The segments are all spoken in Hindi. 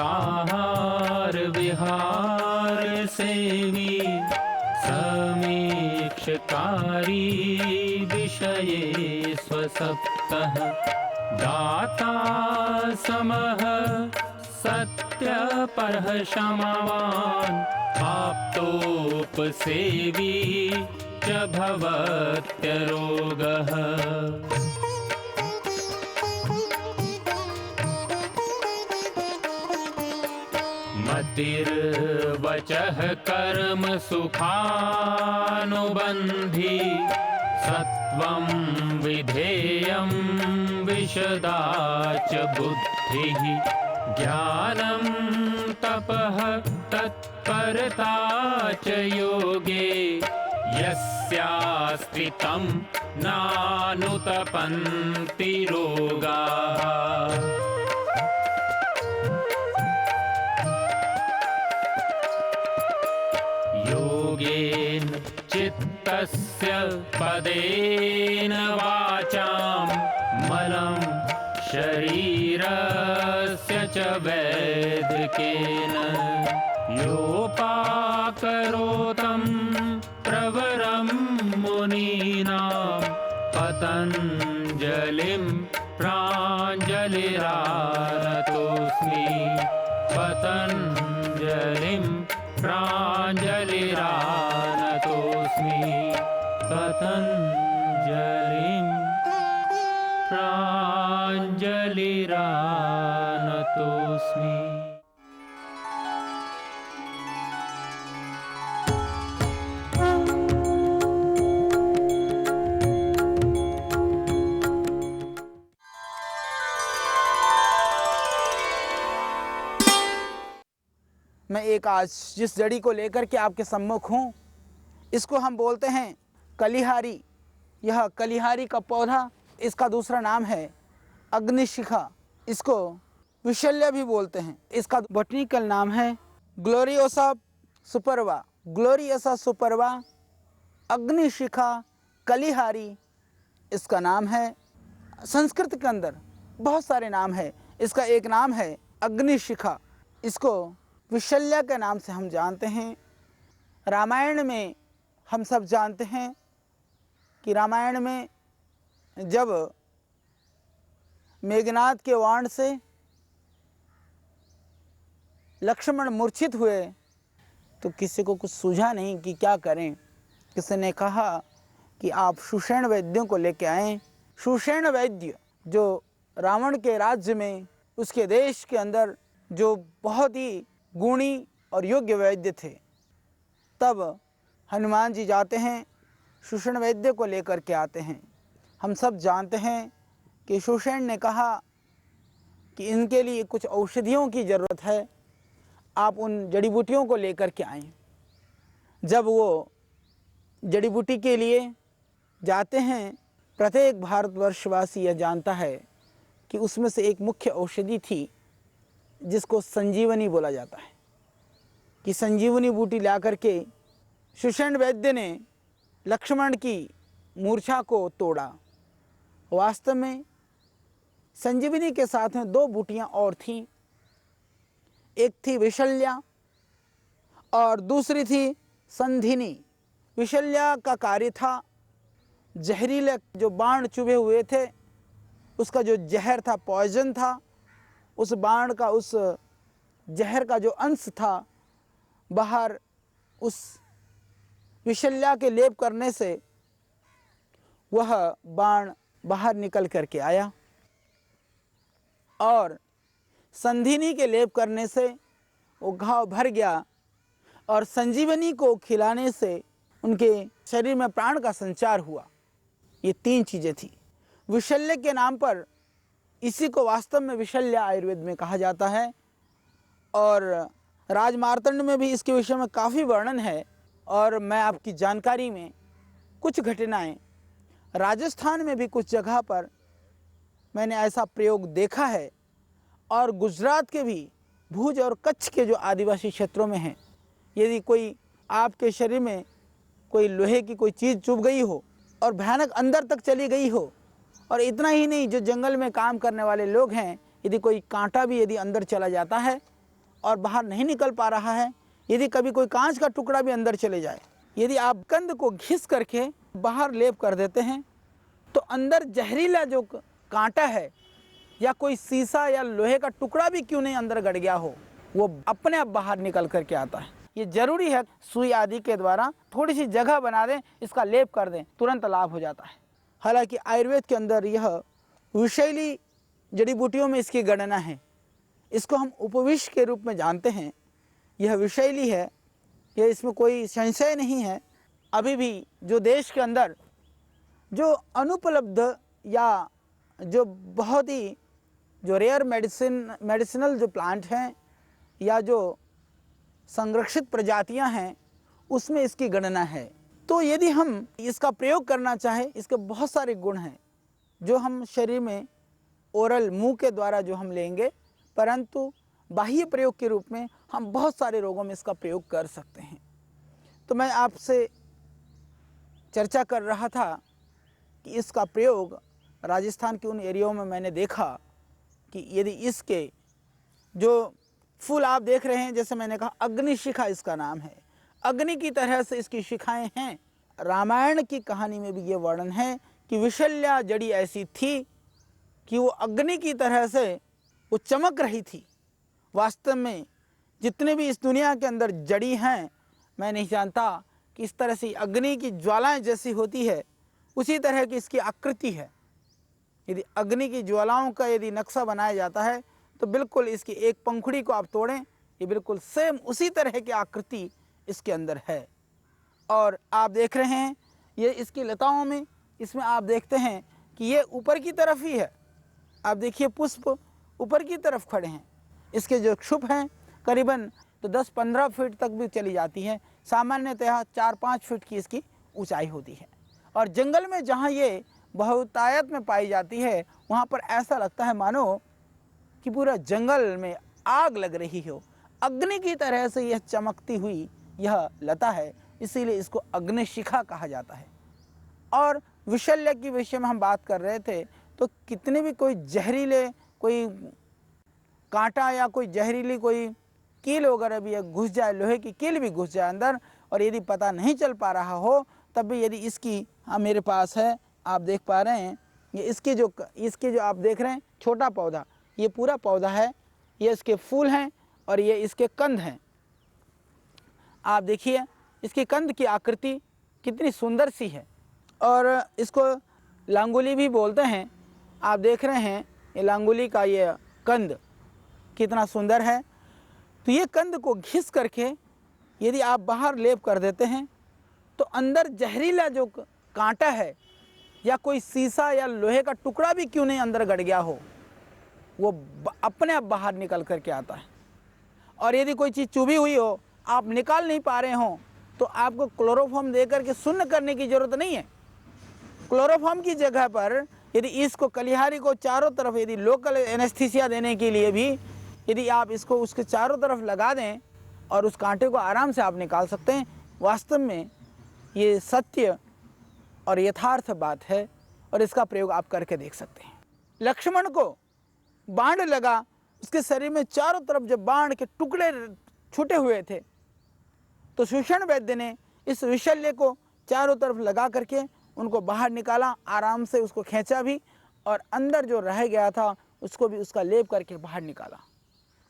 आहार विहार सेवी समीक्षकारी विषये स्वसप्तः दाता समः सत्यपरः क्षमावान् आप्तोपसेवी च भवत्यरोगः। मतिर्वचः कर्म सुखानुबन्धी सत्वं विधेयं विशदा च बुद्धिः ज्ञानं तपः तत्परता च योगे यस्यास्ति तं नानुतपन्ति रोगाः। योगेन चित्तस्य पदेन वाचां मलं शरीरस्य च वैदिकेन योपाकरोतं प्रवरं मुनीनां पतञ्जलिं प्राञ्जलिरानतोऽस्मि पतञ्जलिं प्राञ्जलिरानतोऽस्मि पतञ्जलिं प्राञ्जलिरानतोऽस्मि। मैं एक आज जिस जड़ी को लेकर के आपके सम्मुख हूँ, इसको हम बोलते हैं कलिहारी। यह कलिहारी का पौधा, इसका दूसरा नाम है अग्निशिखा। इसको विशल्य भी बोलते हैं। इसका बॉटनिकल नाम है ग्लोरियोसा सुपरवा। ग्लोरियोसा सुपरवा, अग्निशिखा, कलिहारी इसका नाम है। संस्कृत के अंदर बहुत सारे नाम है। इसका एक नाम है अग्निशिखा। इसको विशल्य के नाम से हम जानते हैं। रामायण में हम सब जानते हैं कि रामायण में जब मेघनाद के वाण से लक्ष्मण मूर्छित हुए तो किसी को कुछ सूझा नहीं कि क्या करें। किसी ने कहा कि आप सुषेण वैद्यों को लेके आएं। सुषेण वैद्य जो रावण के राज्य में, उसके देश के अंदर जो बहुत ही गुणी और योग्य वैद्य थे। तब हनुमान जी जाते हैं, सुषेण वैद्य को लेकर के आते हैं। हम सब जानते हैं कि सुषेण ने कहा कि इनके लिए कुछ औषधियों की ज़रूरत है, आप उन जड़ी बूटियों को लेकर के आएं। जब वो जड़ी बूटी के लिए जाते हैं, प्रत्येक भारतवर्षवासी यह जानता है कि उसमें से एक मुख्य औषधि थी जिसको संजीवनी बोला जाता है। कि संजीवनी बूटी ला करके सुषेण वैद्य ने लक्ष्मण की मूर्छा को तोड़ा। वास्तव में संजीवनी के साथ में दो बूटियां और थीं। एक थी विशल्या और दूसरी थी संधिनी। विशल्या का कार्य था जहरीले जो बाण चुभे हुए थे, उसका जो जहर था, पॉइजन था, उस बाण का, उस जहर का जो अंश था, बाहर उस विशल्या के लेप करने से वह बाण बाहर निकल करके आया। और संधिनी के लेप करने से वो घाव भर गया और संजीवनी को खिलाने से उनके शरीर में प्राण का संचार हुआ। ये तीन चीज़ें थी। विशल्य के नाम पर इसी को वास्तव में विशल्य आयुर्वेद में कहा जाता है। और राजमार्तंड में भी इसके विषय में काफ़ी वर्णन है। और मैं आपकी जानकारी में कुछ घटनाएं, राजस्थान में भी कुछ जगह पर मैंने ऐसा प्रयोग देखा है, और गुजरात के भी भुज और कच्छ के जो आदिवासी क्षेत्रों में हैं, यदि कोई आपके शरीर में कोई लोहे की कोई चीज़ चुभ गई हो और भयानक अंदर तक चली गई हो, और इतना ही नहीं, जो जंगल में काम करने वाले लोग हैं यदि कोई कांटा भी यदि अंदर चला जाता है और बाहर नहीं निकल पा रहा है, यदि कभी कोई कांच का टुकड़ा भी अंदर चले जाए, यदि आप कंद को घिस करके बाहर लेप कर देते हैं तो अंदर जहरीला जो कांटा है या कोई शीशा या लोहे का टुकड़ा भी क्यों नहीं अंदर गड़ गया हो, वो अपने आप बाहर निकल करके आता है। ये जरूरी है सुई आदि के द्वारा थोड़ी सी जगह बना दें, इसका लेप कर दें, तुरंत लाभ हो जाता है। हालांकि आयुर्वेद के अंदर यह विषैली जड़ी बूटियों में इसकी गणना है। इसको हम उपविष के रूप में जानते हैं। यह विषैली है, यह इसमें कोई संशय नहीं है। अभी भी जो देश के अंदर जो अनुपलब्ध या जो बहुत ही जो रेयर मेडिसिनल जो प्लांट हैं या जो संरक्षित प्रजातियां हैं, उसमें इसकी गणना है। तो यदि हम इसका प्रयोग करना चाहें, इसके बहुत सारे गुण हैं जो हम शरीर में ओरल मुंह के द्वारा जो हम लेंगे, परंतु बाह्य प्रयोग के रूप में हम बहुत सारे रोगों में इसका प्रयोग कर सकते हैं। तो मैं आपसे चर्चा कर रहा था कि इसका प्रयोग राजस्थान के उन एरियाओं में मैंने देखा कि यदि इसके जो फूल आप देख रहे हैं, जैसे मैंने कहा अग्निशिखा इसका नाम है, अग्नि की तरह से इसकी शिखाएं हैं। रामायण की कहानी में भी ये वर्णन है कि विशल्या जड़ी ऐसी थी कि वो अग्नि की तरह से वो चमक रही थी। वास्तव में जितने भी इस दुनिया के अंदर जड़ी हैं, मैं नहीं जानता कि इस तरह से अग्नि की ज्वालाएं जैसी होती है, उसी तरह की इसकी आकृति है। यदि अग्नि की ज्वालाओं का यदि नक्शा बनाया जाता है तो बिल्कुल इसकी एक पंखुड़ी को आप तोड़ें, ये बिल्कुल सेम उसी तरह की आकृति इसके अंदर है। और आप देख रहे हैं ये इसकी लताओं में, इसमें आप देखते हैं कि ये ऊपर की तरफ ही है। आप देखिए पुष्प ऊपर की तरफ खड़े हैं। इसके जो क्षुप हैं करीबन तो 10-15 फीट तक भी चली जाती है। सामान्यतः 4-5 फीट की इसकी ऊंचाई होती है। और जंगल में जहाँ ये बहुतायत में पाई जाती है, वहाँ पर ऐसा लगता है मानो कि पूरा जंगल में आग लग रही हो। अग्नि की तरह से यह चमकती हुई यह लता है, इसीलिए इसको अग्निशिखा कहा जाता है। और विशल्य के विषय में हम बात कर रहे थे, तो कितने भी कोई जहरीले कोई कांटा या कोई जहरीली कोई कील वगैरह भी घुस जाए, लोहे की कील भी घुस जाए अंदर, और यदि पता नहीं चल पा रहा हो, तब भी यदि इसकी मेरे पास है, आप देख पा रहे हैं, ये इसके जो आप देख रहे हैं छोटा पौधा, ये पूरा पौधा है, ये इसके फूल हैं और ये इसके कंद हैं। आप देखिए इसके कंद की आकृति कितनी सुंदर सी है, और इसको लांगुली भी बोलते हैं। आप देख रहे हैं ये लांगुली का ये कंद कितना सुंदर है। तो ये कंद को घिस करके यदि आप बाहर लेप कर देते हैं तो अंदर जहरीला जो कांटा है या कोई शीशा या लोहे का टुकड़ा भी क्यों नहीं अंदर गड़ गया हो, वो अपने आप बाहर निकल करके आता है। और यदि कोई चीज़ चुभी हुई हो, आप निकाल नहीं पा रहे हो, तो आपको क्लोरोफॉर्म दे करके शून्य करने की ज़रूरत नहीं है। क्लोरोफॉर्म की जगह पर यदि इसको कलिहारी को चारों तरफ यदि लोकल एनेस्थीसिया देने के लिए भी यदि आप इसको उसके चारों तरफ लगा दें और उस कांटे को आराम से आप निकाल सकते हैं। वास्तव में ये सत्य और यथार्थ बात है, और इसका प्रयोग आप करके देख सकते हैं। लक्ष्मण को बाण लगा, उसके शरीर में चारों तरफ जब बाण के टुकड़े छूटे हुए थे, तो सुषण वैद्य ने इस विशल्य को चारों तरफ लगा करके उनको बाहर निकाला, आराम से उसको खींचा भी, और अंदर जो रह गया था उसको भी उसका लेप करके बाहर निकाला।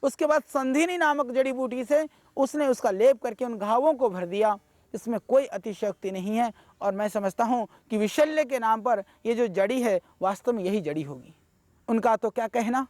उसके बाद संधिनी नामक जड़ी बूटी से उसने उसका लेप करके उन घावों को भर दिया। इसमें कोई अतिशयोक्ति नहीं है, और मैं समझता हूँ कि विशल्य के नाम पर ये जो जड़ी है वास्तव में यही जड़ी होगी। उनका तो क्या कहना,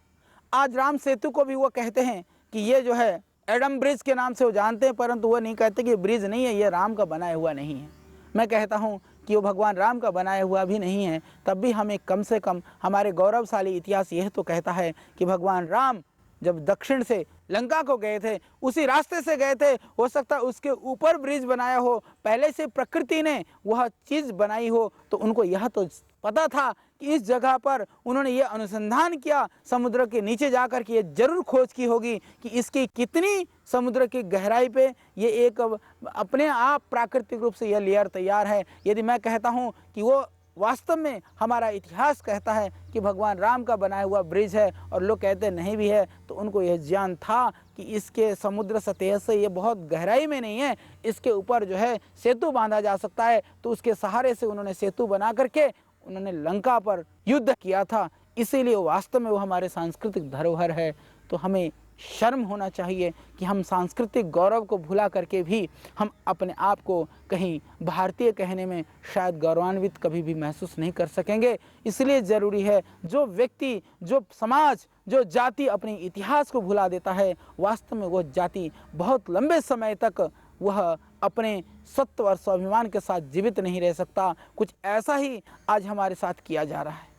आज राम सेतु को भी वो कहते हैं कि ये जो है एडम ब्रिज के नाम से वो जानते हैं, परंतु वो नहीं कहते कि ब्रिज नहीं है, ये राम का बनाया हुआ नहीं है। मैं कहता हूँ कि वो भगवान राम का बनाया हुआ भी नहीं है, तब भी हमें कम से कम हमारे गौरवशाली इतिहास यह तो कहता है कि भगवान राम जब दक्षिण से लंका को गए थे, उसी रास्ते से गए थे। हो सकता है उसके ऊपर ब्रिज बनाया हो, पहले से प्रकृति ने वह चीज़ बनाई हो, तो उनको यह तो पता था कि इस जगह पर उन्होंने ये अनुसंधान किया, समुद्र के नीचे जाकर के ये जरूर खोज की होगी कि इसकी कितनी समुद्र की गहराई पे ये एक अपने आप प्राकृतिक रूप से यह लेयर तैयार है। यदि मैं कहता हूँ कि वो वास्तव में हमारा इतिहास कहता है कि भगवान राम का बनाया हुआ ब्रिज है, और लोग कहते नहीं भी है, तो उनको यह ज्ञान था कि इसके समुद्र सतह से ये बहुत गहराई में नहीं है, इसके ऊपर जो है सेतु बांधा जा सकता है। तो उसके सहारे से उन्होंने सेतु बना करके उन्होंने लंका पर युद्ध किया था। इसीलिए वास्तव में वो हमारे सांस्कृतिक धरोहर है। तो हमें शर्म होना चाहिए कि हम सांस्कृतिक गौरव को भुला करके भी हम अपने आप को कहीं भारतीय कहने में शायद गौरवान्वित कभी भी महसूस नहीं कर सकेंगे। इसलिए ज़रूरी है, जो व्यक्ति, जो समाज, जो जाति अपने इतिहास को भुला देता है, वास्तव में वो जाति बहुत लंबे समय तक वह अपने सत्व और स्वाभिमान के साथ जीवित नहीं रह सकता। कुछ ऐसा ही आज हमारे साथ किया जा रहा है।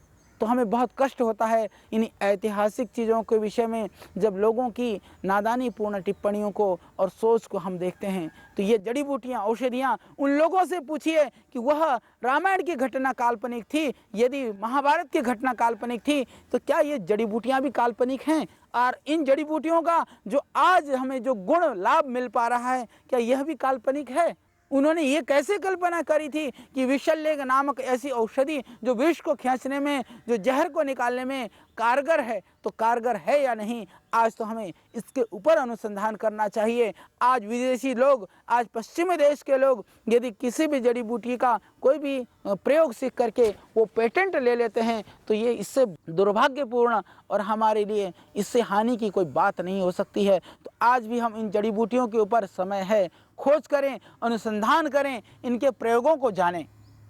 तो हमें बहुत कष्ट होता है इन ऐतिहासिक चीज़ों के विषय में जब लोगों की नादानी पूर्ण टिप्पणियों को और सोच को हम देखते हैं। तो ये जड़ी बूटियाँ, औषधियाँ, उन लोगों से पूछिए कि वह रामायण की घटना काल्पनिक थी, यदि महाभारत की घटना काल्पनिक थी, तो क्या ये जड़ी बूटियाँ भी काल्पनिक हैं? और इन जड़ी बूटियों का जो आज हमें जो गुण लाभ मिल पा रहा है, क्या यह भी काल्पनिक है? उन्होंने ये कैसे कल्पना करी थी कि विशल्य नामक ऐसी औषधि जो विष को खींचने में, जो जहर को निकालने में कारगर है, तो कारगर है या नहीं? आज तो हमें इसके ऊपर अनुसंधान करना चाहिए। आज विदेशी लोग, आज पश्चिमी देश के लोग यदि किसी भी जड़ी बूटी का कोई भी प्रयोग सीख करके वो पेटेंट ले लेते हैं, तो ये इससे दुर्भाग्यपूर्ण और हमारे लिए इससे हानि की कोई बात नहीं हो सकती है। तो आज भी हम इन जड़ी बूटियों के ऊपर समय है, खोज करें, अनुसंधान करें, इनके प्रयोगों को जानें,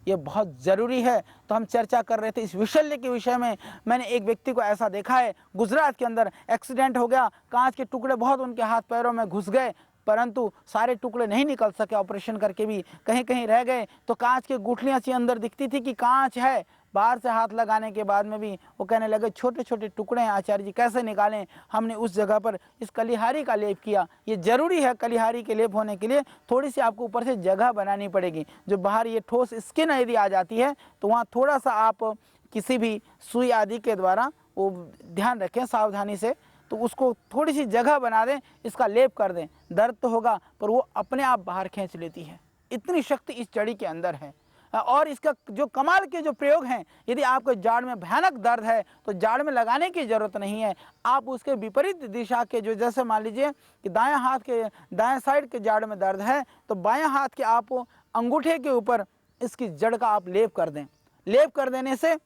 ये बहुत ज़रूरी है। तो हम चर्चा कर रहे थे इस विशल्य के विषय में। मैंने एक व्यक्ति को ऐसा देखा है, गुजरात के अंदर एक्सीडेंट हो गया, कांच के टुकड़े बहुत उनके हाथ पैरों में घुस गए, परंतु सारे टुकड़े नहीं निकल सके, ऑपरेशन करके भी कहीं कहीं रह गए। तो कांच की गुठलियाँ सी अंदर दिखती थी कि कांच है, बाहर से हाथ लगाने के बाद में भी वो कहने लगे छोटे छोटे टुकड़े हैं आचार्य जी, कैसे निकालें? हमने उस जगह पर इस कलिहारी का लेप किया। ये ज़रूरी है, कलिहारी के लेप होने के लिए थोड़ी सी आपको ऊपर से जगह बनानी पड़ेगी। जो बाहर ये ठोस स्किन यदि आ जाती है, तो वहाँ थोड़ा सा आप किसी भी सुई आदि के द्वारा वो ध्यान रखें सावधानी से, तो उसको थोड़ी सी जगह बना दें, इसका लेप कर दें। दर्द तो होगा पर वो अपने आप बाहर खींच लेती है। इतनी शक्ति इस जड़ी के अंदर है। और इसका जो कमाल के जो प्रयोग हैं, यदि आपको जाड़ में भयानक दर्द है तो जाड़ में लगाने की ज़रूरत नहीं है। आप उसके विपरीत दिशा के, जो जैसे मान लीजिए कि दाएं हाथ के दाएं साइड के जाड़ में दर्द है, तो बाएं हाथ के आप अंगूठे के ऊपर इसकी जड़ का आप लेप कर दें। लेप कर देने से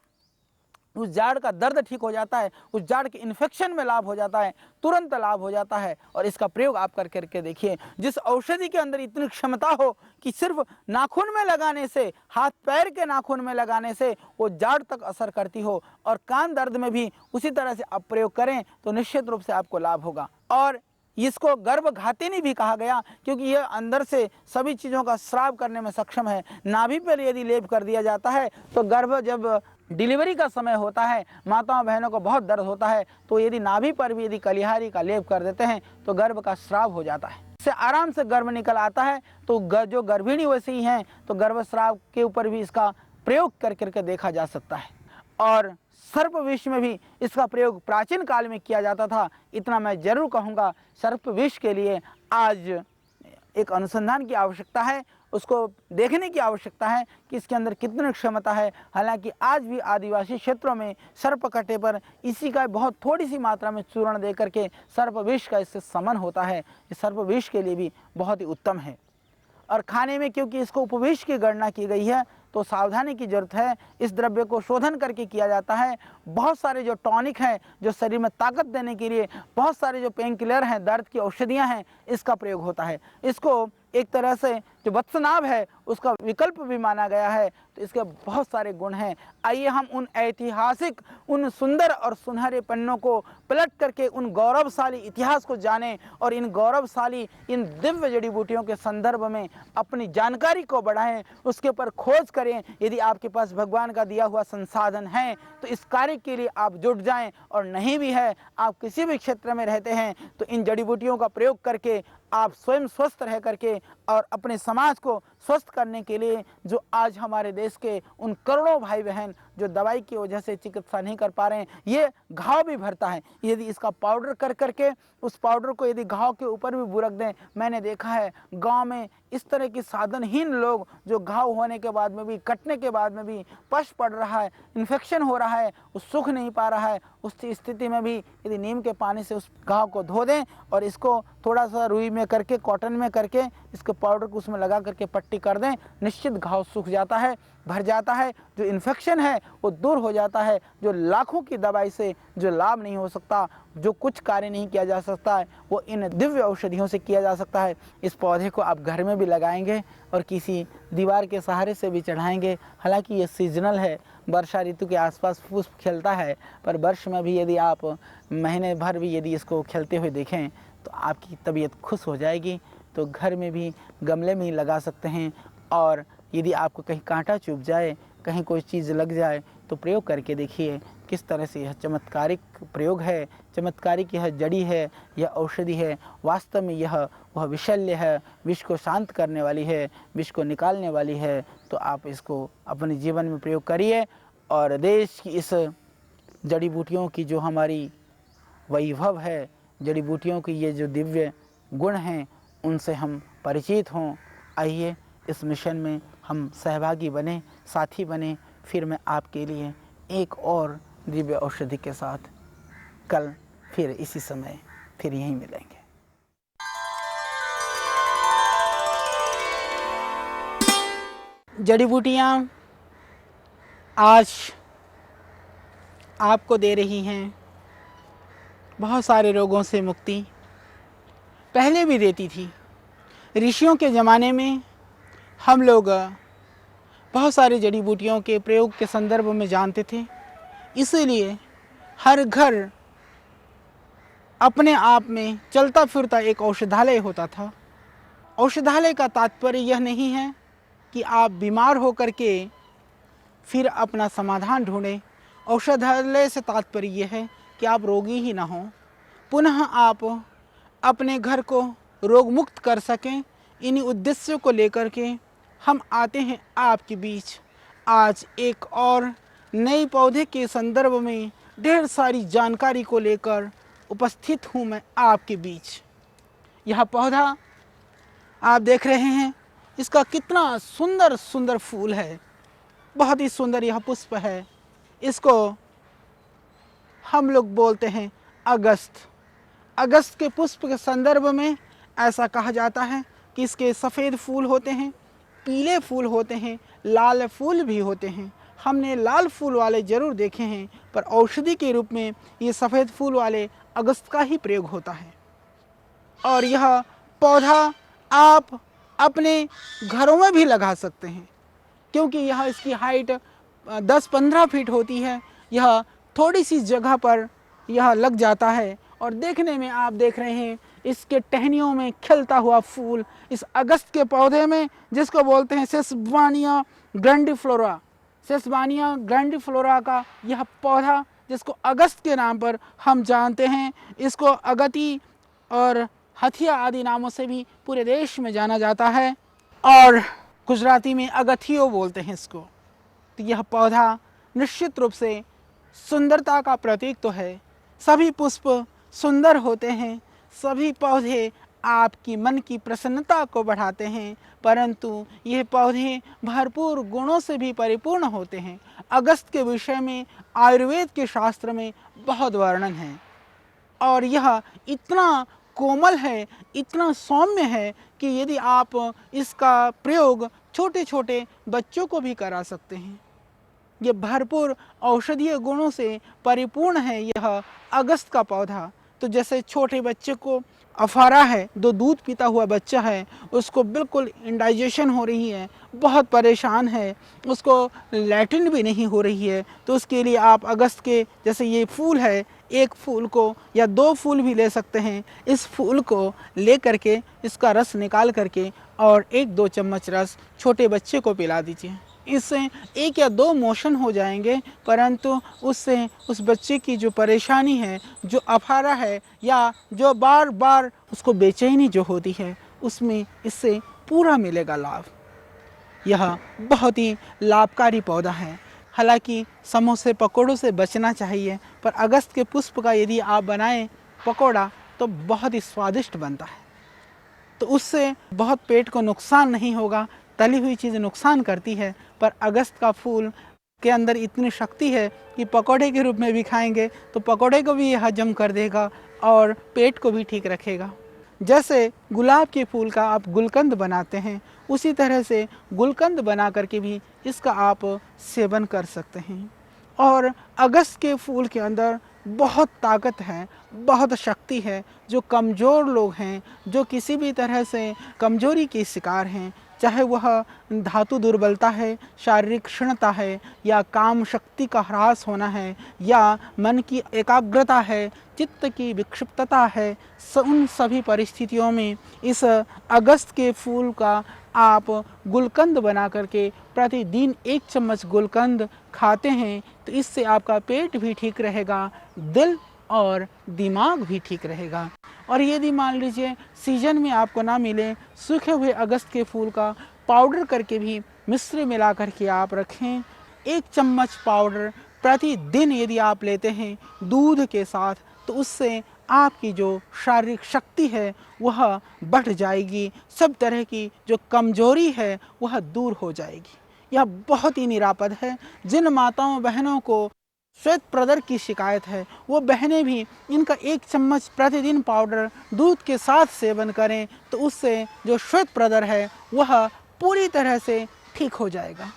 उस जाड़ का दर्द ठीक हो जाता है, उस जाड़ के इन्फेक्शन में लाभ हो जाता है, तुरंत लाभ हो जाता है। और इसका प्रयोग आप करके देखिए। जिस औषधि के अंदर इतनी क्षमता हो कि सिर्फ नाखून में लगाने से, हाथ पैर के नाखून में लगाने से वो जाड़ तक असर करती हो, और कान दर्द में भी उसी तरह से आप प्रयोग करें तो निश्चित रूप से आपको लाभ होगा। और इसको गर्भघातिनी भी कहा गया, क्योंकि यह अंदर से सभी चीज़ों का स्राव करने में सक्षम है। नाभि पर यदि लेप कर दिया जाता है तो गर्भ जब डिलीवरी का समय होता है, माताओं बहनों को बहुत दर्द होता है, तो यदि नाभि पर भी यदि कलिहारी का लेप कर देते हैं तो गर्भ का स्राव हो जाता है, इससे आराम से गर्भ निकल आता है। तो जो गर्भिणी वैसे ही हैं, तो गर्भस्राव के ऊपर भी इसका प्रयोग करके देखा जा सकता है। और सर्प विष में भी इसका प्रयोग प्राचीन काल में किया जाता था। इतना मैं जरूर कहूँगा, सर्प विष के लिए आज एक अनुसंधान की आवश्यकता है, उसको देखने की आवश्यकता है कि इसके अंदर कितनी क्षमता है। हालांकि आज भी आदिवासी क्षेत्रों में सर्प कटे पर इसी का बहुत थोड़ी सी मात्रा में चूर्ण दे करके सर्प विष का इससे समन होता है। ये सर्प विष के लिए भी बहुत ही उत्तम है। और खाने में क्योंकि इसको उपविष की गणना की गई है, तो सावधानी की जरूरत है। इस द्रव्य को शोधन करके किया जाता है। बहुत सारे जो टॉनिक हैं, जो शरीर में ताकत देने के लिए, बहुत सारे जो पेन किलर हैं, दर्द की औषधियां हैं, इसका प्रयोग होता है। इसको एक तरह से जो वत्सनाभ है उसका विकल्प भी माना गया है। तो इसके बहुत सारे गुण हैं। आइए हम उन ऐतिहासिक, उन सुंदर और सुनहरे पन्नों को पलट करके उन गौरवशाली इतिहास को जानें, और इन गौरवशाली, इन दिव्य जड़ी बूटियों के संदर्भ में अपनी जानकारी को बढ़ाएं, उसके ऊपर खोज करें। यदि आपके पास भगवान का दिया हुआ संसाधन है तो इस कार्य के लिए आप जुट जाएं, और नहीं भी है, आप किसी भी क्षेत्र में रहते हैं, तो इन जड़ी बूटियों का प्रयोग करके आप स्वयं स्वस्थ रह करके और अपने समाज को स्वस्थ करने के लिए जो आज हमारे देश के उन करोड़ों भाई बहन जो दवाई की वजह से चिकित्सा नहीं कर पा रहे हैं, ये घाव भी भरता है। यदि इसका पाउडर कर करके उस पाउडर को यदि घाव के ऊपर भी बुरक दें, मैंने देखा है गांव में इस तरह की साधनहीन लोग जो घाव होने के बाद में भी, कटने के बाद में भी पश पड़ रहा है, इन्फेक्शन हो रहा है, वो सूख नहीं पा रहा है, उस स्थिति में भी यदि नीम के पानी से उस घाव को धो दें और इसको थोड़ा सा रुई में करके, कॉटन में करके इसके पाउडर को उसमें लगा करके पट्टी कर दें, निश्चित घाव सूख जाता है, भर जाता है, जो इन्फेक्शन है वो दूर हो जाता है। जो लाखों की दवाई से जो लाभ नहीं हो सकता, जो कुछ कार्य नहीं किया जा सकता है, वो इन दिव्य औषधियों से किया जा सकता है। इस पौधे को आप घर में भी लगाएंगे और किसी दीवार के सहारे से भी चढ़ाएंगे। हालांकि ये सीजनल है, वर्षा ऋतु के आसपास पुष्प खिलता है, पर वर्ष में भी यदि आप महीने भर भी यदि इसको खिलते हुए देखें तो आपकी तबीयत खुश हो जाएगी। तो घर में भी गमले में ही लगा सकते हैं। और यदि आपको कहीं कांटा चुभ जाए, कहीं कोई चीज़ लग जाए तो प्रयोग करके देखिए किस तरह से यह चमत्कारिक प्रयोग है, चमत्कारिक यह जड़ी है, यह औषधि है। वास्तव में यह वह विशल्य है, विष को शांत करने वाली है, विष को निकालने वाली है। तो आप इसको अपने जीवन में प्रयोग करिए और देश की इस जड़ी बूटियों की जो हमारी वैभव है, जड़ी बूटियों की ये जो दिव्य गुण हैं, उनसे हम परिचित हों। आइए इस मिशन में हम सहभागी बने, साथी बने। फिर मैं आपके लिए एक और दिव्य औषधि के साथ कल फिर इसी समय फिर यहीं मिलेंगे। जड़ी बूटियाँ आज आपको दे रही हैं बहुत सारे रोगों से मुक्ति। पहले भी देती थी। ऋषियों के ज़माने में हम लोग बहुत सारे जड़ी बूटियों के प्रयोग के संदर्भ में जानते थे, इसीलिए हर घर अपने आप में चलता फिरता एक औषधालय होता था। औषधालय का तात्पर्य यह नहीं है कि आप बीमार होकर के फिर अपना समाधान ढूंढें। औषधालय से तात्पर्य यह है कि आप रोगी ही ना हों, पुनः आप अपने घर को रोग मुक्त कर सकें। इन्हीं उद्देश्यों को लेकर के हम आते हैं आपके बीच। आज एक और नए पौधे के संदर्भ में ढेर सारी जानकारी को लेकर उपस्थित हूँ मैं आपके बीच। यह पौधा आप देख रहे हैं, इसका कितना सुंदर सुंदर फूल है, बहुत ही सुंदर यह पुष्प है। इसको हम लोग बोलते हैं अगस्त। अगस्त के पुष्प के संदर्भ में ऐसा कहा जाता है कि इसके सफ़ेद फूल होते हैं, पीले फूल होते हैं, लाल फूल भी होते हैं। हमने लाल फूल वाले ज़रूर देखे हैं, पर औषधि के रूप में ये सफ़ेद फूल वाले अगस्त का ही प्रयोग होता है। और यह पौधा आप अपने घरों में भी लगा सकते हैं, क्योंकि यह इसकी हाइट 10-15 फीट होती है। यह थोड़ी सी जगह पर यह लग जाता है और देखने में आप देख रहे हैं इसके टहनियों में खिलता हुआ फूल। इस अगस्त के पौधे में, जिसको बोलते हैं सेसबानिया ग्रैंडिफ्लोरा, सेसबानिया ग्रैंडिफ्लोरा का यह पौधा, जिसको अगस्त के नाम पर हम जानते हैं, इसको अगति और हथिया आदि नामों से भी पूरे देश में जाना जाता है, और गुजराती में अगथियो बोलते हैं इसको। तो यह पौधा निश्चित रूप से सुंदरता का प्रतीक तो है। सभी पुष्प सुंदर होते हैं, सभी पौधे आपकी मन की प्रसन्नता को बढ़ाते हैं, परंतु ये पौधे भरपूर गुणों से भी परिपूर्ण होते हैं। अगस्त के विषय में आयुर्वेद के शास्त्र में बहुत वर्णन है, और यह इतना कोमल है, इतना सौम्य है कि यदि आप इसका प्रयोग छोटे छोटे बच्चों को भी करा सकते हैं। ये भरपूर औषधीय गुणों से परिपूर्ण है यह अगस्त का पौधा। तो जैसे छोटे बच्चे को अफारा है, जो दूध पीता हुआ बच्चा है, उसको बिल्कुल इंडाइजेशन हो रही है, बहुत परेशान है, उसको लैट्रिन भी नहीं हो रही है, तो उसके लिए आप अगस्त के जैसे ये फूल है, एक फूल को या 2 फूल भी ले सकते हैं। इस फूल को ले करके इसका रस निकाल करके और 1-2 चम्मच रस छोटे बच्चे को पिला दीजिए। इससे 1 या 2 मोशन हो जाएंगे, परंतु उससे उस बच्चे की जो परेशानी है, जो अफारा है, या जो बार बार उसको बेचैनी जो होती है, उसमें इससे पूरा मिलेगा लाभ। यह बहुत ही लाभकारी पौधा है। हालांकि समोसे पकौड़ों से बचना चाहिए, पर अगस्त के पुष्प का यदि आप बनाएं पकौड़ा तो बहुत ही स्वादिष्ट बनता है। तो उससे बहुत पेट को नुकसान नहीं होगा। तली हुई चीज़ नुकसान करती है, पर अगस्त का फूल के अंदर इतनी शक्ति है कि पकौड़े के रूप में भी खाएंगे तो पकौड़े को भी यह हजम कर देगा और पेट को भी ठीक रखेगा। जैसे गुलाब के फूल का आप गुलकंद बनाते हैं, उसी तरह से गुलकंद बना करके भी इसका आप सेवन कर सकते हैं। और अगस्त के फूल के अंदर बहुत ताकत है, बहुत शक्ति है। जो कमज़ोर लोग हैं, जो किसी भी तरह से कमज़ोरी के शिकार हैं, चाहे वह धातु दुर्बलता है, शारीरिक क्षीणता है, या काम शक्ति का ह्रास होना है, या मन की एकाग्रता है, चित्त की विक्षिप्तता है, उन सभी परिस्थितियों में इस अगस्त के फूल का आप गुलकंद बना करके प्रतिदिन 1 चम्मच गुलकंद खाते हैं तो इससे आपका पेट भी ठीक रहेगा, दिल और दिमाग भी ठीक रहेगा। और यदि मान लीजिए सीजन में आपको ना मिले, सूखे हुए अगस्त के फूल का पाउडर करके भी मिश्री मिला करके आप रखें। 1 चम्मच पाउडर प्रतिदिन यदि आप लेते हैं दूध के साथ, तो उससे आपकी जो शारीरिक शक्ति है वह बढ़ जाएगी। सब तरह की जो कमजोरी है वह दूर हो जाएगी। यह बहुत ही निरापद है। जिन माताओं बहनों को श्वेत प्रदर की शिकायत है, वो बहनें भी इनका 1 चम्मच प्रतिदिन पाउडर दूध के साथ सेवन करें तो उससे जो श्वेत प्रदर है वह पूरी तरह से ठीक हो जाएगा।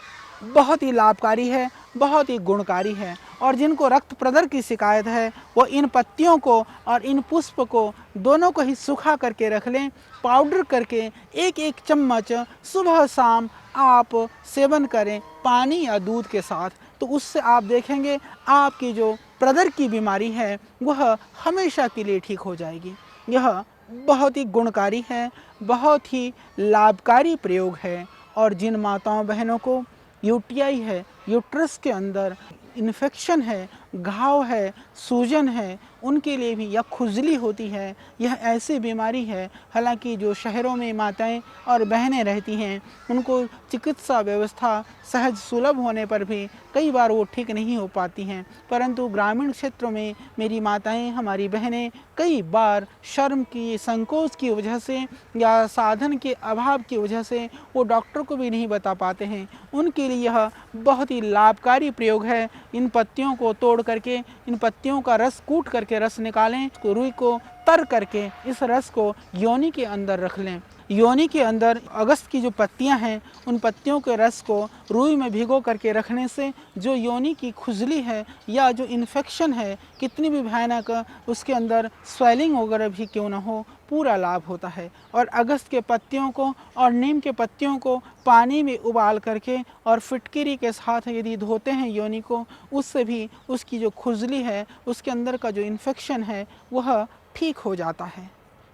बहुत ही लाभकारी है, बहुत ही गुणकारी है। और जिनको रक्त प्रदर की शिकायत है वो इन पत्तियों को और इन पुष्प को दोनों को ही सुखा करके रख लें, पाउडर करके 1-1 चम्मच सुबह शाम आप सेवन करें पानी या दूध के साथ। तो उससे आप देखेंगे आपकी जो प्रदर की बीमारी है वह हमेशा के लिए ठीक हो जाएगी। यह बहुत ही गुणकारी है, बहुत ही लाभकारी प्रयोग है। और जिन माताओं बहनों को यूटीआई है, यूट्रस के अंदर इन्फेक्शन है, घाव है, सूजन है, उनके लिए भी, या खुजली होती है, यह ऐसी बीमारी है। हालांकि जो शहरों में माताएं और बहनें रहती हैं उनको चिकित्सा व्यवस्था सहज सुलभ होने पर भी कई बार वो ठीक नहीं हो पाती हैं, परंतु ग्रामीण क्षेत्रों में मेरी माताएं, हमारी बहनें कई बार शर्म की, संकोच की वजह से या साधन के अभाव की वजह से वो डॉक्टर को भी नहीं बता पाते हैं। उनके लिए यह बहुत ही लाभकारी प्रयोग है। इन पत्तियों को तोड़ करके, इन पत्तियों का रस कूट करके रस निकालें, रुई को तर करके इस रस को योनि के अंदर रख लें। योनि के अंदर अगस्त की जो पत्तियां हैं उन पत्तियों के रस को रुई में भिगो करके रखने से जो योनि की खुजली है या जो इन्फेक्शन है, कितनी भी भयानक उसके अंदर स्वेलिंग वगैरह भी क्यों ना हो, पूरा लाभ होता है। और अगस्त के पत्तियों को और नीम के पत्तियों को पानी में उबाल करके और फिटकिरी के साथ यदि धोते हैं योनि को, उससे भी उसकी जो खुजली है, उसके अंदर का जो इन्फेक्शन है वह ठीक हो जाता है।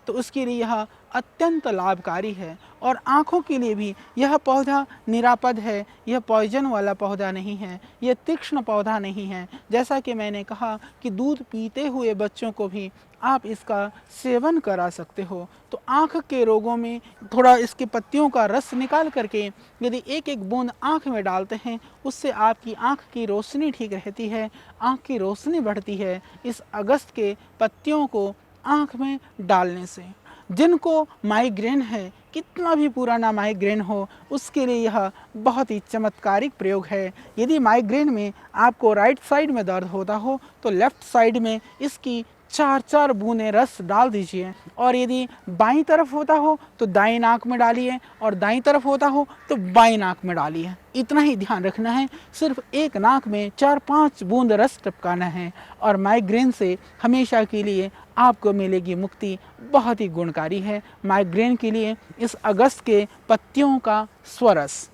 तो उसके लिए यह अत्यंत लाभकारी है। और आँखों के लिए भी यह पौधा निरापद है। यह पॉइजन वाला पौधा नहीं है, यह तीक्ष्ण पौधा नहीं है। जैसा कि मैंने कहा कि दूध पीते हुए बच्चों को भी आप इसका सेवन करा सकते हो। तो आँख के रोगों में थोड़ा इसके पत्तियों का रस निकाल करके यदि 1-1 बूंद आँख में डालते हैं, उससे आपकी आँख की रोशनी ठीक रहती है, आँख की रोशनी बढ़ती है इस अगस्त के पत्तियों को आँख में डालने से। जिनको माइग्रेन है, कितना भी पुराना माइग्रेन हो, उसके लिए यह बहुत ही चमत्कारिक प्रयोग है। यदि माइग्रेन में आपको राइट साइड में दर्द होता हो तो लेफ्ट साइड में इसकी 4-4 बूंदें रस डाल दीजिए। और यदि बाईं तरफ होता हो तो दाईं नाक में डालिए, और दाईं तरफ होता हो तो बाईं नाक में डालिए। इतना ही ध्यान रखना है। सिर्फ एक नाक में 4-5 बूंद रस टपकाना है और माइग्रेन से हमेशा के लिए आपको मिलेगी मुक्ति। बहुत ही गुणकारी है माइग्रेन के लिए इस अगस्त के पत्तियों का स्वरस।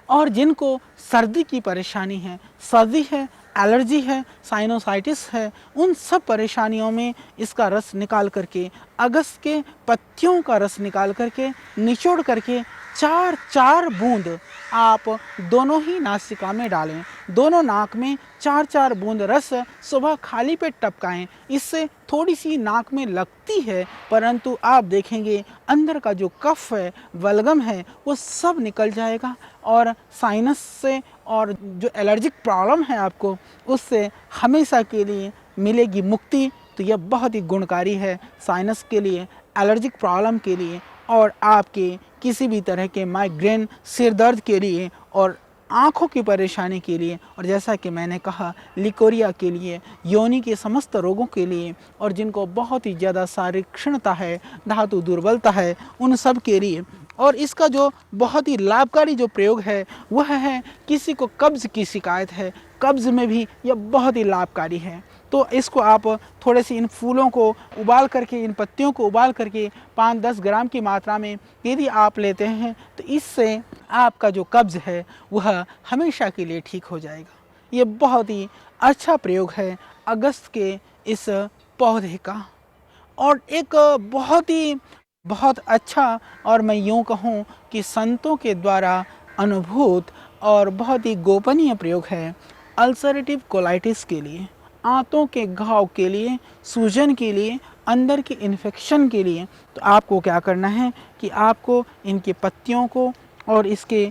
और जिनको सर्दी की परेशानी है, सर्दी है, एलर्जी है, साइनोसाइटिस है, उन सब परेशानियों में इसका रस निकाल करके, अगस्त के पत्तियों का रस निकाल करके, निचोड़ करके चार चार बूंद आप दोनों ही नासिका में डालें, दोनों नाक में चार चार बूंद रस सुबह खाली पेट टपकाएं। इससे थोड़ी सी नाक में लगती है, परंतु आप देखेंगे अंदर का जो कफ है, बलगम है, वो सब निकल जाएगा और साइनस से और जो एलर्जिक प्रॉब्लम है आपको, उससे हमेशा के लिए मिलेगी मुक्ति। तो यह बहुत ही गुणकारी है साइनस के लिए, एलर्जिक प्रॉब्लम के लिए और आपके किसी भी तरह के माइग्रेन, सिर दर्द के लिए और आँखों की परेशानी के लिए, और जैसा कि मैंने कहा लिकोरिया के लिए, योनि के समस्त रोगों के लिए, और जिनको बहुत ही ज़्यादा शारीरिक क्षीणता है, धातु दुर्बलता है, उन सब के लिए। और इसका जो बहुत ही लाभकारी जो प्रयोग है वह है किसी को कब्ज़ की शिकायत है, कब्ज़ में भी यह बहुत ही लाभकारी है। तो इसको आप थोड़े से इन फूलों को उबाल करके, इन पत्तियों को उबाल करके 5-10 ग्राम की मात्रा में यदि आप लेते हैं तो इससे आपका जो कब्ज़ है वह हमेशा के लिए ठीक हो जाएगा। ये बहुत ही अच्छा प्रयोग है अगस्त के इस पौधे का। और एक बहुत अच्छा, और मैं यूँ कहूँ कि संतों के द्वारा अनुभूत और बहुत ही गोपनीय प्रयोग है अल्सरेटिव कोलाइटिस के लिए, आंतों के घाव के लिए, सूजन के लिए, अंदर के इन्फेक्शन के लिए। तो आपको क्या करना है कि आपको इनकी पत्तियों को और इसके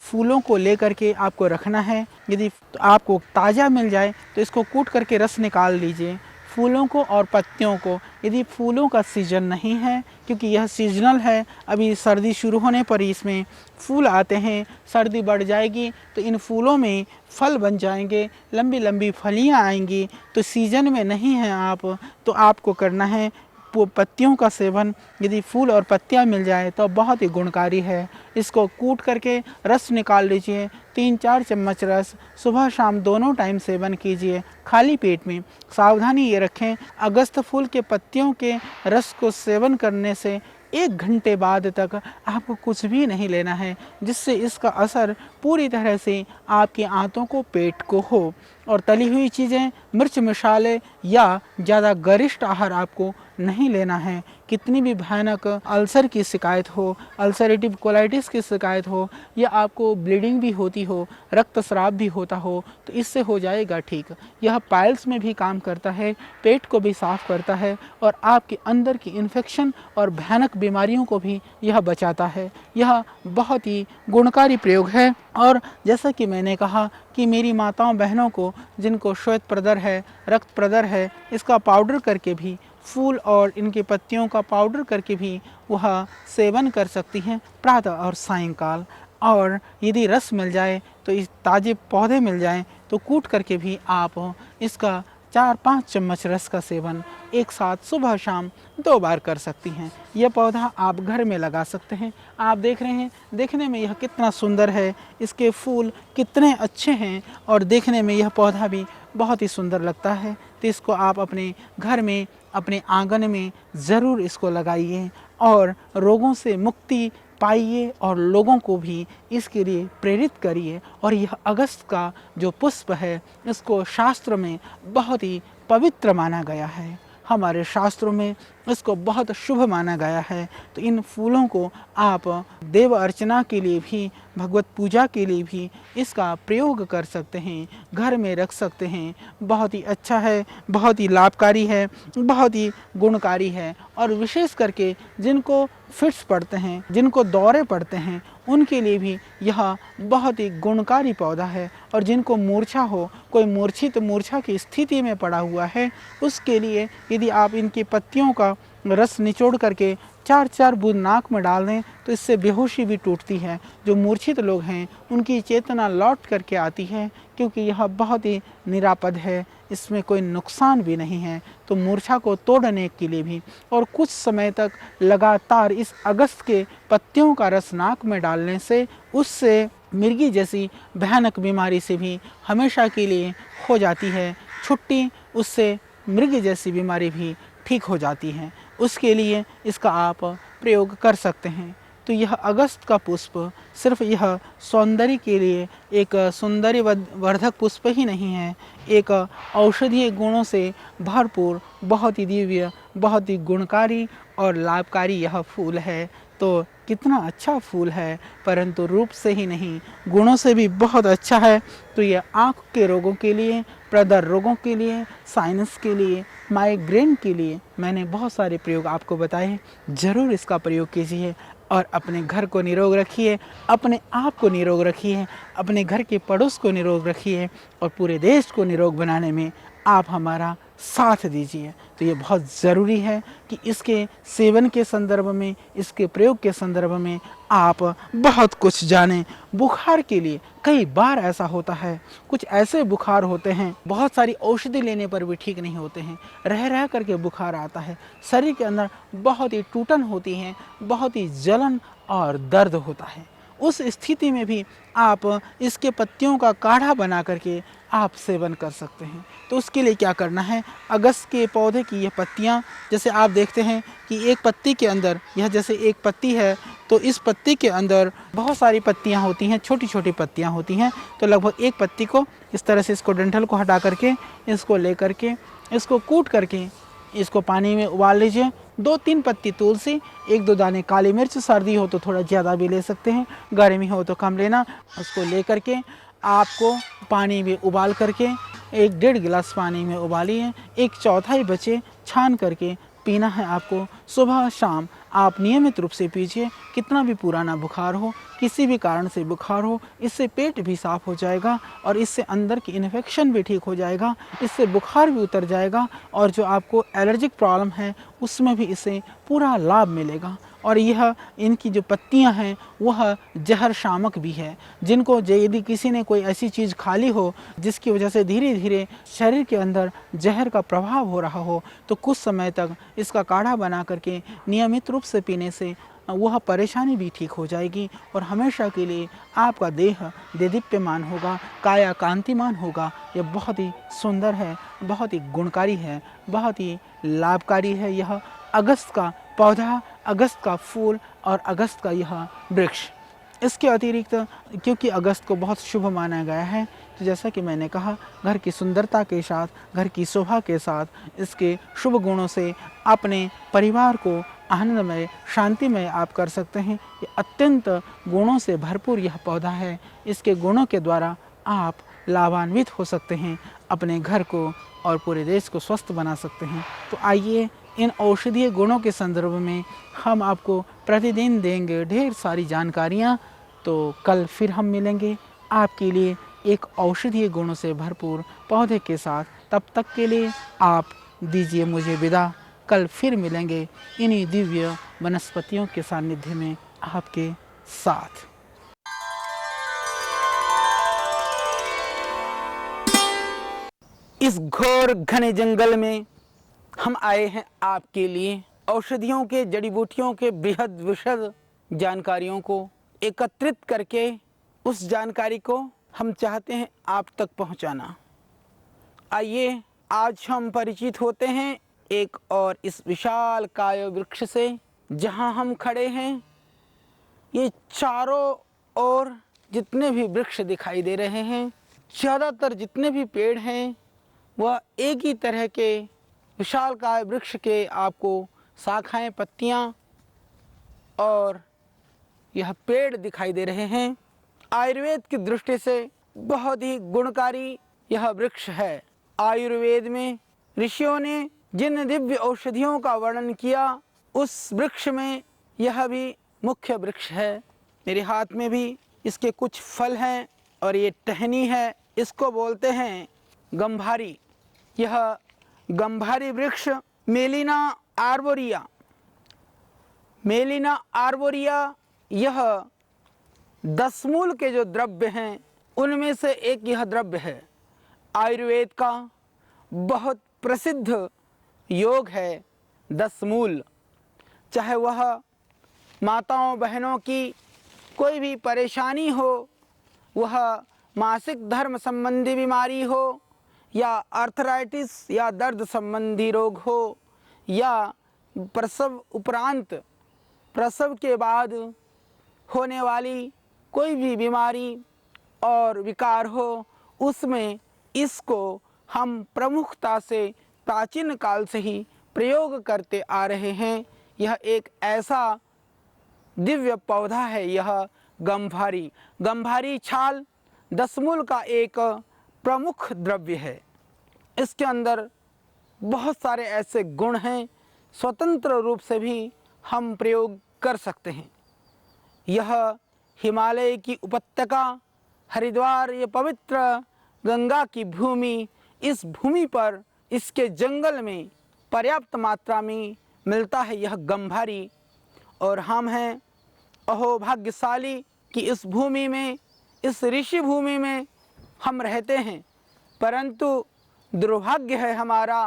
फूलों को लेकर के आपको रखना है। यदि आपको ताज़ा मिल जाए तो इसको कूट करके रस निकाल लीजिए, फूलों को और पत्तियों को। यदि फूलों का सीजन नहीं है, क्योंकि यह सीजनल है, अभी सर्दी शुरू होने पर इसमें फूल आते हैं, सर्दी बढ़ जाएगी तो इन फूलों में फल बन जाएंगे, लंबी लंबी फलियां आएंगी। तो सीजन में नहीं हैं आप, तो आपको करना है पत्तियों का सेवन। यदि फूल और पत्तियां मिल जाए तो बहुत ही गुणकारी है। इसको कूट करके रस निकाल लीजिए, 3-4 चम्मच रस सुबह शाम दोनों टाइम सेवन कीजिए खाली पेट में। सावधानी ये रखें, अगस्त फूल के पत्तियों के रस को सेवन करने से 1 घंटे बाद तक आपको कुछ भी नहीं लेना है, जिससे इसका असर पूरी तरह से आपके आंतों को, पेट को हो। और तली हुई चीज़ें, मिर्च मसाले या ज़्यादा गरिष्ठ आहार आपको नहीं लेना है। कितनी भी भयानक अल्सर की शिकायत हो, अल्सरेटिव कोलाइटिस की शिकायत हो, या आपको ब्लीडिंग भी होती हो, रक्तस्राव भी होता हो, तो इससे हो जाएगा ठीक। यह पाइल्स में भी काम करता है, पेट को भी साफ करता है और आपके अंदर की इन्फेक्शन और भयानक बीमारियों को भी यह बचाता है। यह बहुत ही गुणकारी प्रयोग है। और जैसा कि मैंने कहा कि मेरी माताओं बहनों को जिनको श्वेत प्रदर है, रक्त प्रदर है, इसका पाउडर करके भी, फूल और इनकी पत्तियों का पाउडर करके भी वह सेवन कर सकती हैं प्रातः और सायंकाल। और यदि रस मिल जाए तो इस ताज़े पौधे मिल जाएं तो कूट करके भी आप इसका 4-5 चम्मच रस का सेवन एक साथ सुबह शाम 2 बार कर सकती हैं। यह पौधा आप घर में लगा सकते हैं। आप देख रहे हैं, देखने में यह कितना सुंदर है, इसके फूल कितने अच्छे हैं और देखने में यह पौधा भी बहुत ही सुंदर लगता है। तो इसको आप अपने घर में, अपने आंगन में ज़रूर इसको लगाइए और रोगों से मुक्ति पाइए और लोगों को भी इसके लिए प्रेरित करिए। और यह अगस्त का जो पुष्प है, इसको शास्त्र में बहुत ही पवित्र माना गया है। हमारे शास्त्रों में इसको बहुत शुभ माना गया है। तो इन फूलों को आप देव अर्चना के लिए भी, भगवत पूजा के लिए भी इसका प्रयोग कर सकते हैं, घर में रख सकते हैं। बहुत ही अच्छा है, बहुत ही लाभकारी है, बहुत ही गुणकारी है। और विशेष करके जिनको फिट्स पड़ते हैं, जिनको दौरे पड़ते हैं, उनके लिए भी यह बहुत ही गुणकारी पौधा है। और जिनको मूर्छा हो, कोई मूर्छा की स्थिति में पड़ा हुआ है, उसके लिए यदि आप इनकी पत्तियों का रस निचोड़ करके 4-4 बूंद नाक में डाल दें तो इससे बेहोशी भी टूटती है। जो मूर्छित लोग हैं उनकी चेतना लौट करके आती है, क्योंकि यह बहुत ही निरापद है, इसमें कोई नुकसान भी नहीं है। तो मूर्छा को तोड़ने के लिए भी, और कुछ समय तक लगातार इस अगस्त के पत्तियों का रस नाक में डालने से, उससे मिर्गी जैसी भयानक बीमारी से भी हमेशा के लिए हो जाती है छुट्टी। उससे मृग जैसी बीमारी भी ठीक हो जाती है। उसके लिए इसका आप प्रयोग कर सकते हैं। तो यह अगस्त का पुष्प सिर्फ यह सौंदर्य के लिए एक सौंदर्य वर्धक पुष्प ही नहीं है, एक औषधीय गुणों से भरपूर, बहुत ही दिव्य, बहुत ही गुणकारी और लाभकारी यह फूल है। तो कितना अच्छा फूल है, परंतु रूप से ही नहीं गुणों से भी बहुत अच्छा है। तो ये आँख के रोगों के लिए, प्रदर रोगों के लिए, साइनस के लिए, माइग्रेन के लिए मैंने बहुत सारे प्रयोग आपको बताए हैं। ज़रूर इसका प्रयोग कीजिए और अपने घर को निरोग रखिए, अपने आप को निरोग रखिए, अपने घर के पड़ोस को निरोग रखिए और पूरे देश को निरोग बनाने में आप हमारा साथ दीजिए। तो ये बहुत ज़रूरी है कि इसके सेवन के संदर्भ में, इसके प्रयोग के संदर्भ में आप बहुत कुछ जानें। बुखार के लिए कई बार ऐसा होता है, कुछ ऐसे बुखार होते हैं बहुत सारी औषधि लेने पर भी ठीक नहीं होते हैं, रह रह करके बुखार आता है, शरीर के अंदर बहुत ही टूटन होती है, बहुत ही जलन और दर्द होता है। उस स्थिति में भी आप इसके पत्तियों का काढ़ा बना करके आप सेवन कर सकते हैं। तो उसके लिए क्या करना है, अगस्त के पौधे की ये पत्तियाँ, जैसे आप देखते हैं कि एक पत्ती के अंदर, यह जैसे एक पत्ती है तो इस पत्ती के अंदर बहुत सारी पत्तियाँ होती हैं, छोटी छोटी पत्तियाँ होती हैं। तो लगभग एक पत्ती को इस तरह से, इसको डंठल को हटा करके, इसको ले करके, इसको कूट करके इसको पानी में उबाल लीजिए। 2-3 पत्ती तुलसी, 1-2 दाने काली मिर्च, सर्दी हो तो थोड़ा ज़्यादा भी ले सकते हैं, गर्मी हो तो कम लेना। उसको ले करके आपको पानी में उबाल करके 1-1.5 गिलास पानी में उबालिए, 1/4 बचे छान करके पीना है आपको। सुबह शाम आप नियमित रूप से पीजिए। कितना भी पुराना बुखार हो, किसी भी कारण से बुखार हो, इससे पेट भी साफ़ हो जाएगा और इससे अंदर की इन्फेक्शन भी ठीक हो जाएगा, इससे बुखार भी उतर जाएगा और जो आपको एलर्जिक प्रॉब्लम है उसमें भी इससे पूरा लाभ मिलेगा। और यह इनकी जो पत्तियां हैं वह जहर शामक भी है, जिनको यदि किसी ने कोई ऐसी चीज़ खा ली हो जिसकी वजह से धीरे धीरे शरीर के अंदर जहर का प्रभाव हो रहा हो, तो कुछ समय तक इसका काढ़ा बना करके नियमित रूप से पीने से वह परेशानी भी ठीक हो जाएगी और हमेशा के लिए आपका देह देदीप्यमान होगा, काया कांतिमान होगा। यह बहुत ही सुंदर है, बहुत ही गुणकारी है, बहुत ही लाभकारी है। यह अगस्त का पौधा, अगस्त का फूल और अगस्त का यह वृक्ष। इसके अतिरिक्त क्योंकि अगस्त को बहुत शुभ माना गया है, तो जैसा कि मैंने कहा, घर की सुंदरता के साथ, घर की शोभा के साथ, इसके शुभ गुणों से अपने परिवार को आनंदमय, शांतिमय आप कर सकते हैं। ये अत्यंत गुणों से भरपूर यह पौधा है। इसके गुणों के द्वारा आप लाभान्वित हो सकते हैं, अपने घर को और पूरे देश को स्वस्थ बना सकते हैं। तो आइए, इन औषधीय गुणों के संदर्भ में हम आपको प्रतिदिन देंगे ढेर सारी जानकारियाँ। तो कल फिर हम मिलेंगे आपके लिए एक औषधीय गुणों से भरपूर पौधे के साथ। तब तक के लिए आप दीजिए मुझे विदा। कल फिर मिलेंगे इन्हीं दिव्य वनस्पतियों के सानिध्य में आपके साथ। इस घोर घने जंगल में हम आए हैं आपके लिए औषधियों के, जड़ी बूटियों के बृहद विशद जानकारियों को एकत्रित करके उस जानकारी को हम चाहते हैं आप तक पहुंचाना। आइए, आज हम परिचित होते हैं एक और इस विशाल काय वृक्ष से जहां हम खड़े हैं। ये चारों ओर जितने भी वृक्ष दिखाई दे रहे हैं, ज़्यादातर जितने भी पेड़ हैं वह एक ही तरह के विशाल काय वृक्ष के आपको शाखाएं, पत्तियां और यह पेड़ दिखाई दे रहे हैं। आयुर्वेद की दृष्टि से बहुत ही गुणकारी यह वृक्ष है। आयुर्वेद में ऋषियों ने जिन दिव्य औषधियों का वर्णन किया, उस वृक्ष में यह भी मुख्य वृक्ष है। मेरे हाथ में भी इसके कुछ फल हैं और ये टहनी है, इसको बोलते हैं गंभारी। यह गंभारी वृक्ष मेलिना आर्बोरिया, मेलिना आर्बोरिया यह 10 मूल के जो द्रव्य हैं उनमें से एक यह द्रव्य है। आयुर्वेद का बहुत प्रसिद्ध योग है 10 मूल। चाहे वह माताओं बहनों की कोई भी परेशानी हो, वह मासिक धर्म संबंधी बीमारी हो या आर्थराइटिस या दर्द संबंधी रोग हो या प्रसव उपरांत, प्रसव के बाद होने वाली कोई भी बीमारी और विकार हो, उसमें इसको हम प्रमुखता से प्राचीन काल से ही प्रयोग करते आ रहे हैं। यह एक ऐसा दिव्य पौधा है यह गंभारी। गंभारी छाल दशमूल का एक प्रमुख द्रव्य है। इसके अंदर बहुत सारे ऐसे गुण हैं, स्वतंत्र रूप से भी हम प्रयोग कर सकते हैं। यह हिमालय की उपत्यका, हरिद्वार, ये पवित्र गंगा की भूमि, इस भूमि पर इसके जंगल में पर्याप्त मात्रा में मिलता है यह गंभारी। और हम हैं अहोभाग्यशाली कि इस भूमि में, इस ऋषि भूमि में हम रहते हैं। परंतु दुर्भाग्य है हमारा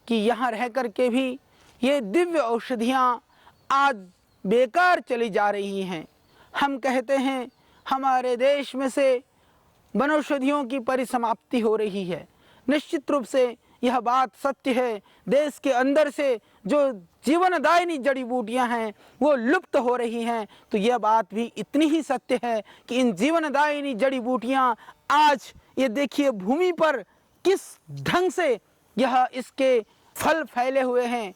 कि यहाँ रह कर के भी ये दिव्य औषधियाँ आज बेकार चली जा रही हैं। हम कहते हैं हमारे देश में से वनौषधियों की परिसमाप्ति हो रही है। निश्चित रूप से यह बात सत्य है। देश के अंदर से जो जीवनदायिनी जड़ी बूटियां हैं वो लुप्त हो रही हैं। तो यह बात भी इतनी ही सत्य है कि इन जीवनदायिनी जड़ी बूटियां आज ये देखिए भूमि पर किस ढंग से यह इसके फल फैले हुए हैं।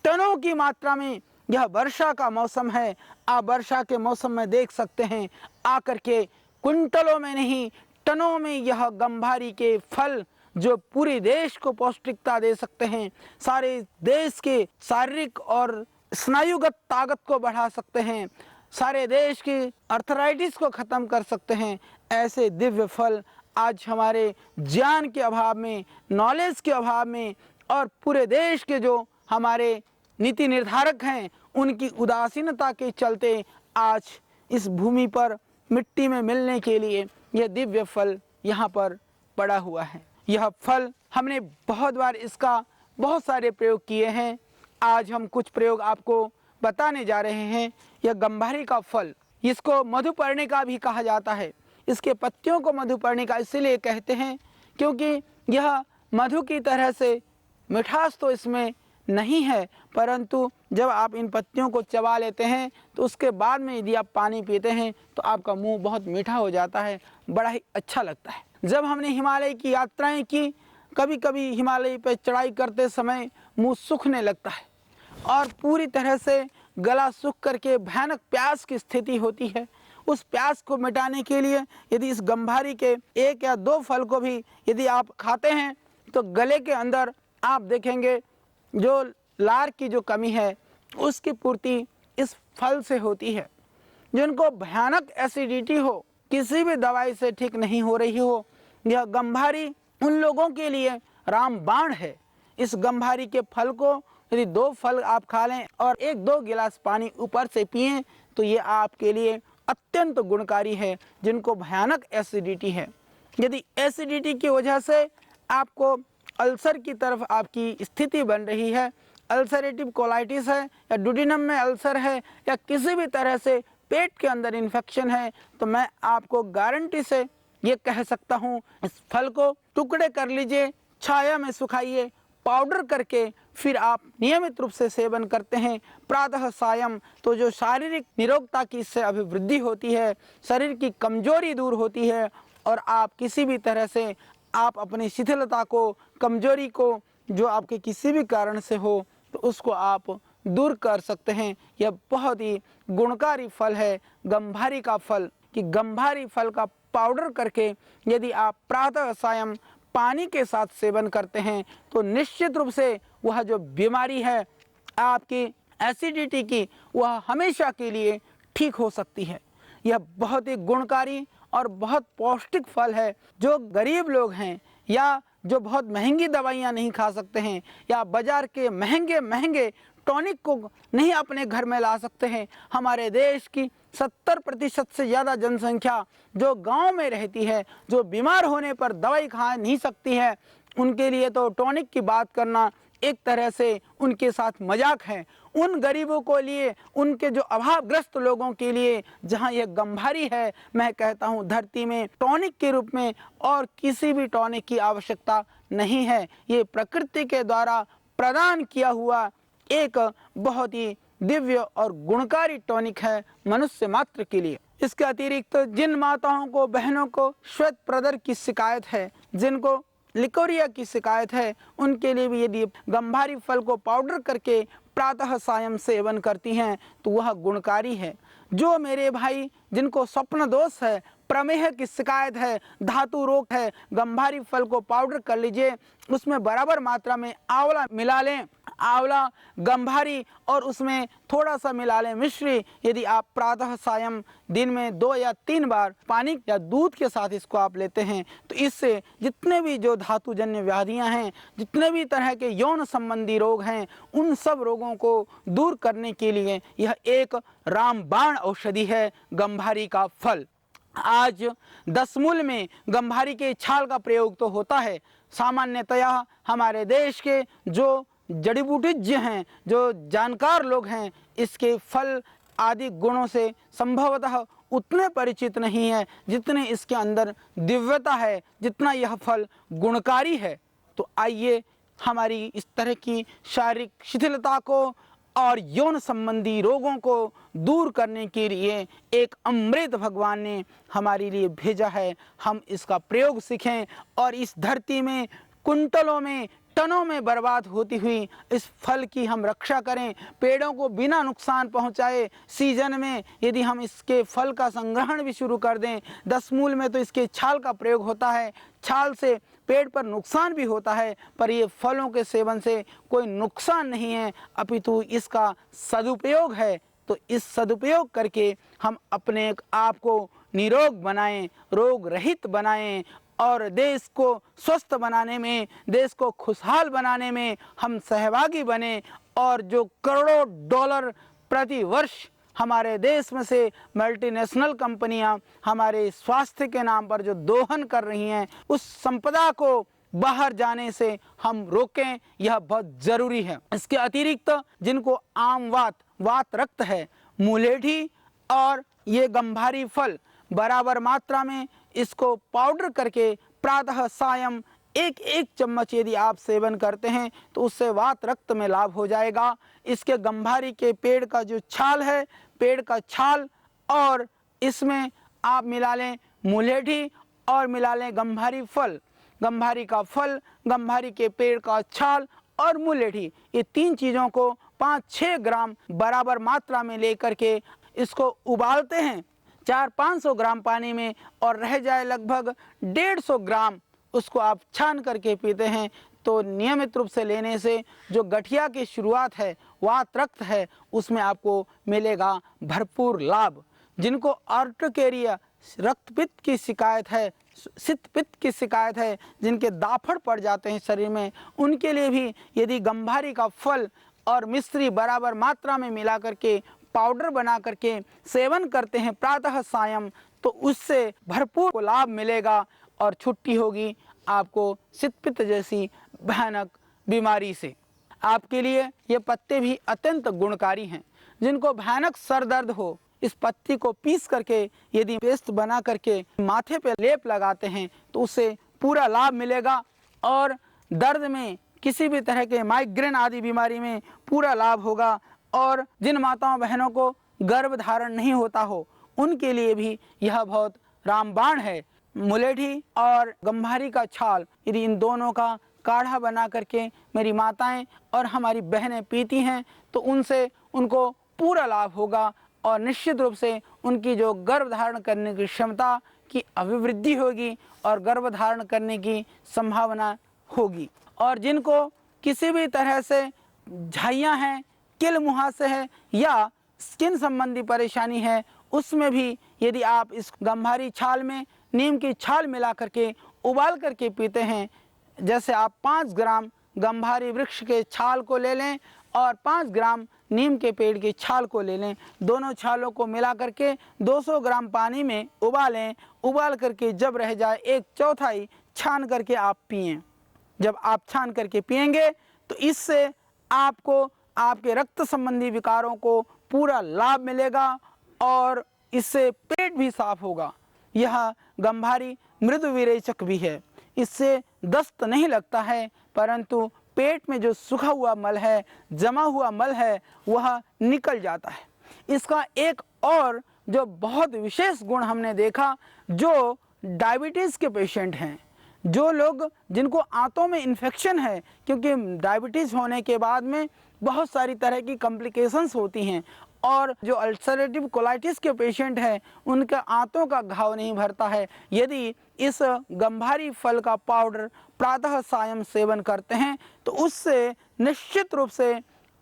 टनों की मात्रा में, यह वर्षा का मौसम है, आप वर्षा के मौसम में देख सकते हैं आकर के कुंटलों में नहीं टनों में यह गंभारी के फल जो पूरे देश को पौष्टिकता दे सकते हैं, सारे देश के शारीरिक और स्नायुगत ताकत को बढ़ा सकते हैं, सारे देश की अर्थराइटिस को ख़त्म कर सकते हैं। ऐसे दिव्य फल आज हमारे ज्ञान के अभाव में, नॉलेज के अभाव में और पूरे देश के जो हमारे नीति निर्धारक हैं उनकी उदासीनता के चलते आज इस भूमि पर मिट्टी में मिलने के लिए यह दिव्य फल यहाँ पर पड़ा हुआ है। यह फल हमने बहुत बार इसका बहुत सारे प्रयोग किए हैं। आज हम कुछ प्रयोग आपको बताने जा रहे हैं। यह गंभारी का फल, इसको मधुपर्णिका भी कहा जाता है। इसके पत्तियों को मधुपर्णिका इसलिए कहते हैं क्योंकि यह मधु की तरह से मिठास तो इसमें नहीं है, परंतु जब आप इन पत्तियों को चबा लेते हैं तो उसके बाद में यदि आप पानी पीते हैं तो आपका मुंह बहुत मीठा हो जाता है, बड़ा ही अच्छा लगता है। जब हमने हिमालय की यात्राएं की, कभी कभी हिमालय पर चढ़ाई करते समय मुंह सूखने लगता है और पूरी तरह से गला सूख करके भयानक प्यास की स्थिति होती है। उस प्यास को मिटाने के लिए यदि इस गंभारी के 1 या 2 फल को भी यदि आप खाते हैं तो गले के अंदर आप देखेंगे जो लार की जो कमी है उसकी पूर्ति इस फल से होती है। जिनको भयानक एसिडिटी हो, किसी भी दवाई से ठीक नहीं हो रही हो, यह गंभारी उन लोगों के लिए रामबाण है। इस गंभारी के फल को यदि 2 फल आप खा लें और 1-2 गिलास पानी ऊपर से पिएं तो ये आपके लिए अत्यंत गुणकारी है। जिनको भयानक एसिडिटी है, यदि एसिडिटी की वजह से आपको अल्सर की तरफ आपकी स्थिति बन रही है, अल्सरेटिव कोलाइटिस है या डुडिनम में अल्सर है या किसी भी तरह से पेट के अंदर इन्फेक्शन है, तो मैं आपको गारंटी से ये कह सकता हूँ इस फल को टुकड़े कर लीजिए, छाया में सुखाइए, पाउडर करके फिर आप नियमित रूप से सेवन करते हैं प्रातः सायं, तो जो शारीरिक निरोगता की इससे अभिवृद्धि होती है, शरीर की कमजोरी दूर होती है और आप किसी भी तरह से आप अपनी शिथिलता को, कमजोरी को जो आपके किसी भी कारण से हो तो उसको आप दूर कर सकते हैं। यह बहुत ही गुणकारी फल है गंभारी का फल, कि गंभारी फल का पाउडर करके यदि आप प्रातः सायं पानी के साथ सेवन करते हैं तो निश्चित रूप से वह जो बीमारी है आपकी एसिडिटी की, वह हमेशा के लिए ठीक हो सकती है। यह बहुत ही गुणकारी और बहुत पौष्टिक फल है। जो गरीब लोग हैं या जो बहुत महंगी दवाइयाँ नहीं खा सकते हैं या बाजार के महंगे महंगे टॉनिक को नहीं अपने घर में ला सकते हैं, हमारे देश की 70% से ज़्यादा जनसंख्या जो गांव में रहती है, जो बीमार होने पर दवाई खा नहीं सकती है, उनके लिए तो टॉनिक की बात करना एक तरह से उनके साथ मजाक है। उन गरीबों को लिए, उनके जो अभावग्रस्त लोगों के लिए जहां यह गंभारी है, मैं कहता हूं धरती में टॉनिक के रूप में और किसी भी टॉनिक की आवश्यकता नहीं है। ये प्रकृति के द्वारा प्रदान किया हुआ एक बहुत ही दिव्य और गुणकारी टॉनिक है मनुष्य मात्र के लिए। इसके अतिरिक्त जिन माताओं को, बहनों को श्वेत प्रदर की शिकायत है, जिनको लिकोरिया की शिकायत है, उनके लिए भी यदि गंभारी फल को पाउडर करके प्रातः सायं सेवन करती हैं तो वह गुणकारी है। जो मेरे भाई जिनको स्वप्न दोष है, प्रमेह की शिकायत है, धातु रोग है, गंभारी फल को पाउडर कर लीजिए, उसमें बराबर मात्रा में आंवला मिला लें, आंवला, गंभारी और उसमें थोड़ा सा मिला लें मिश्री। यदि आप प्रातः सायं दिन में 2 या 3 बार पानी या दूध के साथ इसको आप लेते हैं तो इससे जितने भी जो धातुजन्य व्याधियां हैं, जितने भी तरह के यौन संबंधी रोग हैं, उन सब रोगों को दूर करने के लिए यह एक रामबाण औषधि है, गंभारी का फल। आज दशमूल में गंभारी के छाल का प्रयोग तो होता है। सामान्यतया हमारे देश के जो जड़ी बूटीज्य हैं, जो जानकार लोग हैं, इसके फल आदि गुणों से संभवतः उतने परिचित नहीं है जितने इसके अंदर दिव्यता है, जितना यह फल गुणकारी है। तो आइए हमारी इस तरह की शारीरिक शिथिलता को और यौन संबंधी रोगों को दूर करने के लिए एक अमृत भगवान ने हमारे लिए भेजा है। हम इसका प्रयोग सीखें और इस धरती में कुंटलों में, टनों में बर्बाद होती हुई इस फल की हम रक्षा करें। पेड़ों को बिना नुकसान पहुंचाए सीजन में यदि हम इसके फल का संग्रहण भी शुरू कर दें, दशमूल में तो इसके छाल का प्रयोग होता है, छाल से पेड़ पर नुकसान भी होता है, पर ये फलों के सेवन से कोई नुकसान नहीं है, अपितु इसका सदुपयोग है। तो इस सदुपयोग करके हम अपने आप को निरोग बनाएं, रोग रहित बनाएं और देश को स्वस्थ बनाने में, देश को खुशहाल बनाने में हम सहभागी बने। और जो करोड़ों डॉलर प्रति वर्ष हमारे देश में से मल्टीनेशनल कंपनियां हमारे स्वास्थ्य के नाम पर जो दोहन कर रही हैं, उस संपदा को बाहर जाने से हम रोकें, यह बहुत जरूरी है। इसके अतिरिक्त जिनको आम वात रक्त है, मुलेठी और ये गंभारी फल बराबर मात्रा में इसको पाउडर करके प्रातः सायं 1-1 चम्मच यदि आप सेवन करते हैं तो उससे वात रक्त में लाभ हो जाएगा। इसके गंभारी के पेड़ का जो छाल है, पेड़ का छाल, और इसमें आप मिला लें मुलेठी और मिला लें गंभारी फल, गंभारी का फल, गंभारी के पेड़ का छाल और मुलेठी, ये 3 चीज़ों को 5-6 ग्राम बराबर मात्रा में लेकर के इसको उबालते हैं 400-500 ग्राम पानी में और रह जाए लगभग 150 ग्राम, उसको आप छान करके पीते हैं। तो नियमित रूप से लेने से जो गठिया की शुरुआत है, वात रक्त है, उसमें आपको मिलेगा भरपूर लाभ। जिनको अर्टिकेरिया रक्तपित्त की शिकायत है, शीतपित्त की शिकायत है, जिनके दाफड़ पड़ जाते हैं शरीर में, उनके लिए भी यदि गंभारी का फल और मिश्री बराबर मात्रा में मिला करके पाउडर बना करके सेवन करते हैं प्रातः सायं, तो उससे भरपूर लाभ मिलेगा और छुट्टी होगी आपको शीतपित्त जैसी भयानक बीमारी से। आपके लिए ये पत्ते भी अत्यंत गुणकारी हैं। जिनको भयानक सर दर्द हो, इस पत्ती को पीस करके यदि पेस्ट बना करके माथे पे लेप लगाते हैं तो उससे पूरा लाभ मिलेगा और दर्द में, किसी भी तरह के माइग्रेन आदि बीमारी में पूरा लाभ होगा। और जिन माताओं बहनों को गर्भ धारण नहीं होता हो, उनके लिए भी यह बहुत रामबाण है। मुलेठी और गंभारी का छाल, यदि इन दोनों का काढ़ा बना करके मेरी माताएं और हमारी बहनें पीती हैं तो उनसे उनको पूरा लाभ होगा और निश्चित रूप से उनकी जो गर्भ धारण करने की क्षमता की अभिवृद्धि होगी और गर्भ धारण करने की संभावना होगी। और जिनको किसी भी तरह से झाइयाँ हैं, किल मुहासे है या स्किन संबंधी परेशानी है, उसमें भी यदि आप इस गंभारी छाल में नीम की छाल मिला करके उबाल करके पीते हैं, जैसे आप 5 ग्राम गंभारी वृक्ष के छाल को ले लें और 5 ग्राम नीम के पेड़ की छाल को ले लें, दोनों छालों को मिला करके 200 ग्राम पानी में उबालें, उबाल करके जब रह जाए 1/4 छान करके आप पिएं। जब आप छान करके पिएंगे तो इससे आपको आपके रक्त संबंधी विकारों को पूरा लाभ मिलेगा और इससे पेट भी साफ होगा। यह गंभारी मृदु विरेचक भी है, इससे दस्त नहीं लगता है, परंतु पेट में जो सूखा हुआ मल है, जमा हुआ मल है, वह निकल जाता है। इसका एक और जो बहुत विशेष गुण हमने देखा, जो डायबिटीज़ के पेशेंट हैं, जो लोग जिनको आंतों में इन्फेक्शन है, क्योंकि डायबिटीज़ होने के बाद में बहुत सारी तरह की कॉम्प्लिकेशंस होती हैं। और जो अल्सरेटिव कोलाइटिस के पेशेंट हैं उनका आंतों का घाव नहीं भरता है। यदि इस गंभारी फल का पाउडर प्रातः सायं सेवन करते हैं तो उससे निश्चित रूप से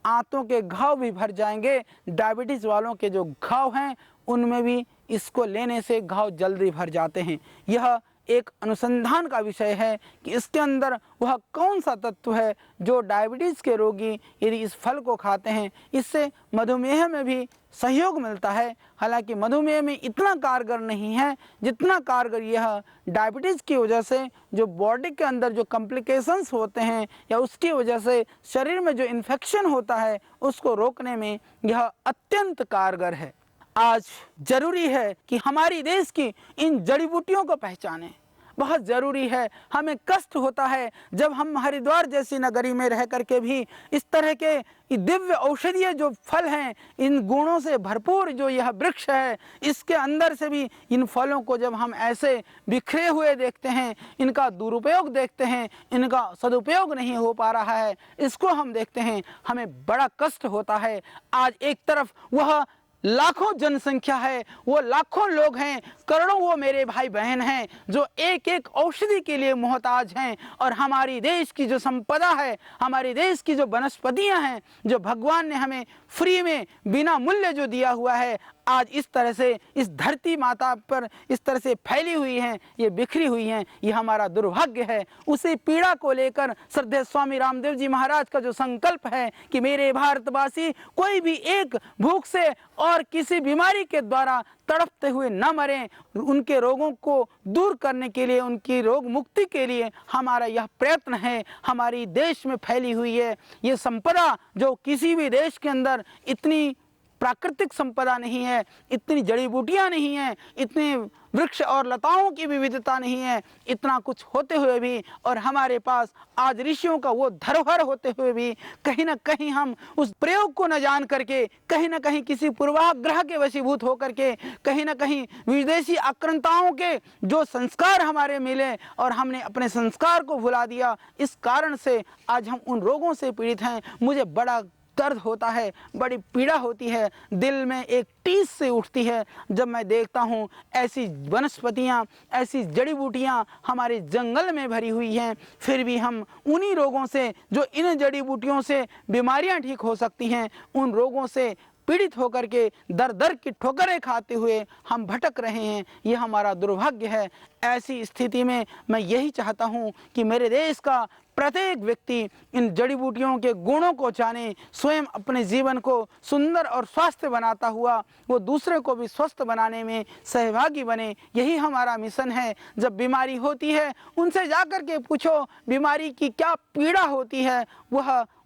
आंतों के घाव भी भर जाएंगे। डायबिटीज़ वालों के जो घाव हैं उनमें भी इसको लेने से घाव जल्दी भर जाते हैं। यह एक अनुसंधान का विषय है कि इसके अंदर वह कौन सा तत्व है जो डायबिटीज़ के रोगी यदि इस फल को खाते हैं इससे मधुमेह में भी सहयोग मिलता है। हालांकि मधुमेह में इतना कारगर नहीं है जितना कारगर यह डायबिटीज़ की वजह से जो बॉडी के अंदर जो कॉम्प्लिकेशंस होते हैं या उसकी वजह से शरीर में जो इन्फेक्शन होता है उसको रोकने में यह अत्यंत कारगर है। आज जरूरी है कि हमारी देश की इन जड़ी बूटियों को पहचानें। बहुत ज़रूरी है। हमें कष्ट होता है जब हम हरिद्वार जैसी नगरी में रह करके भी इस तरह के दिव्य औषधीय जो फल हैं, इन गुणों से भरपूर जो यह वृक्ष है, इसके अंदर से भी इन फलों को जब हम ऐसे बिखरे हुए देखते हैं, इनका दुरुपयोग देखते हैं, इनका सदुपयोग नहीं हो पा रहा है, इसको हम देखते हैं, हमें बड़ा कष्ट होता है। आज एक तरफ वह लाखों जनसंख्या है, वो लाखों लोग हैं, करोड़ों वो मेरे भाई बहन हैं जो एक एक औषधि के लिए मोहताज हैं। और हमारी देश की जो संपदा है, हमारी देश की जो वनस्पतियां हैं, जो भगवान ने हमें फ्री में बिना मूल्य जो दिया हुआ है, आज इस तरह से इस धरती माता पर इस तरह से फैली हुई हैं, ये बिखरी हुई हैं, ये हमारा दुर्भाग्य है। उसी पीड़ा को लेकर श्रद्धेय स्वामी रामदेव जी महाराज का जो संकल्प है कि मेरे भारतवासी कोई भी एक भूख से और किसी बीमारी के द्वारा तड़पते हुए न मरें, उनके रोगों को दूर करने के लिए, उनकी रोग मुक्ति के लिए हमारा यह प्रयत्न है। हमारी देश में फैली हुई है ये संपदा जो किसी भी देश के अंदर इतनी प्राकृतिक संपदा नहीं है, इतनी जड़ी बूटियां नहीं हैं, इतने वृक्ष और लताओं की विविधता नहीं है, इतना कुछ होते हुए भी और हमारे पास आज ऋषियों का वो धरोहर होते हुए भी कहीं ना कहीं हम उस प्रयोग को न जान करके, कहीं ना कहीं किसी पूर्वाग्रह के वशीभूत होकर के, कहीं ना कहीं विदेशी आक्रांताओं के जो संस्कार हमारे मिले और हमने अपने संस्कार को भुला दिया, इस कारण से आज हम उन रोगों से पीड़ित हैं। मुझे बड़ा दर्द होता है, बड़ी पीड़ा होती है, दिल में एक टीस से उठती है जब मैं देखता हूँ ऐसी वनस्पतियाँ, ऐसी जड़ी बूटियाँ हमारे जंगल में भरी हुई हैं, फिर भी हम उन्हीं रोगों से जो इन जड़ी बूटियों से बीमारियाँ ठीक हो सकती हैं, उन रोगों से पीड़ित होकर के दर दर की ठोकरें खाते हुए हम भटक रहे हैं। ये हमारा दुर्भाग्य है। ऐसी स्थिति में मैं यही चाहता हूँ कि मेरे देश का प्रत्येक व्यक्ति इन जड़ी बूटियों के गुणों को जाने, स्वयं अपने जीवन को सुंदर और स्वस्थ बनाता हुआ वो दूसरे को भी स्वस्थ बनाने में सहभागी बने। यही हमारा मिशन है। जब बीमारी होती है उनसे जाकर के पूछो बीमारी की क्या पीड़ा होती है,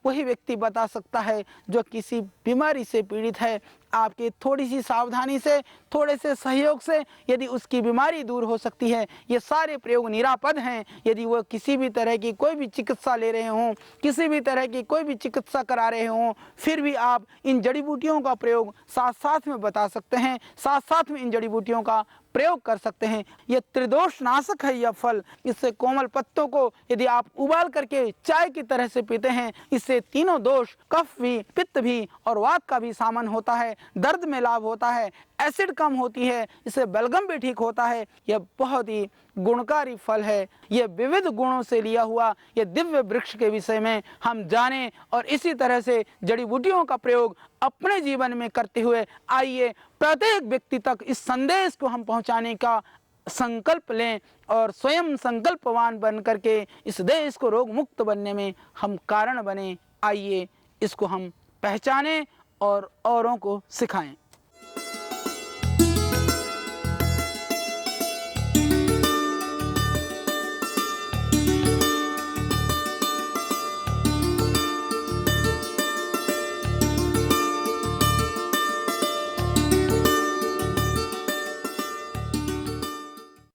वही व्यक्ति बता सकता है जो किसी बीमारी से पीड़ित है। आपकी थोड़ी सी सावधानी से, थोड़े से सहयोग से यदि उसकी बीमारी दूर हो सकती है। ये सारे प्रयोग निरापद हैं। यदि वो किसी भी तरह की कोई भी चिकित्सा ले रहे हों, किसी भी तरह की कोई भी चिकित्सा करा रहे हों, फिर भी आप इन जड़ी बूटियों का प्रयोग साथ साथ में बता सकते हैं, साथ साथ में इन जड़ी बूटियों का प्रयोग कर सकते हैं। ये त्रिदोष नाशक है यह फल। इससे कोमल पत्तों को यदि आप उबाल करके चाय की तरह से पीते हैं, इससे तीनों दोष, कफ भी, पित्त भी और वात का भी सामन होता है, दर्द में लाभ होता है, एसिड कम होती है, इससे बलगम भी ठीक होता है। यह बहुत ही गुणकारी फल है। यह विविध गुणों से लिया हुआ यह दिव्य वृक्ष के विषय में हम जानें और इसी तरह से जड़ी बूटियों का प्रयोग अपने जीवन में करते हुए आइए प्रत्येक व्यक्ति तक इस संदेश को हम पहुंचाने का संकल्प लें और स्वयं संकल्पवान बन करके इस देश को रोग मुक्त बनने में हम कारण बने। आइए इसको हम पहचानें और औरों को सिखाएं।